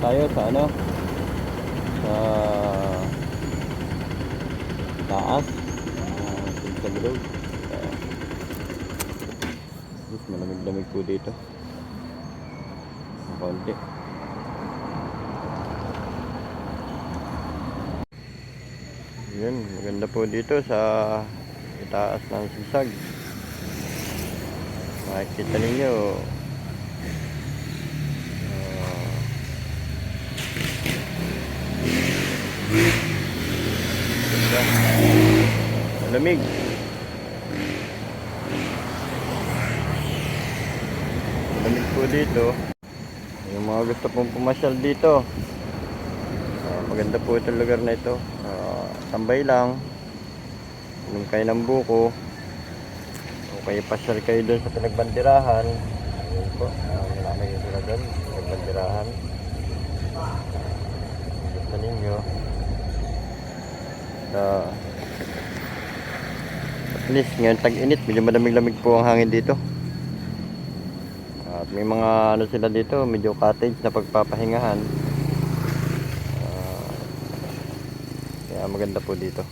tayo sa ano, sa taas, sa bilog. Malamig-lamig po dito ng konti. Yun, maganda po dito sa itaas ng sisag. Makikita ninyo malamig. Malamig po dito. Yung mga gusto pong pumasyal dito, maganda po itong lugar na ito. Tambay lang, inom kayo ng buko, o kayo pasyal kayo doon sa pinagbandirahan. Ayun po, malamig yung sila doon, pinagbandirahan. Gusto ninyo, at least ngayon tag-init, medyo malamig-lamig po ang hangin dito. At may mga ano sila dito, medyo cottage na pagpapahingahan. Kaya maganda po dito.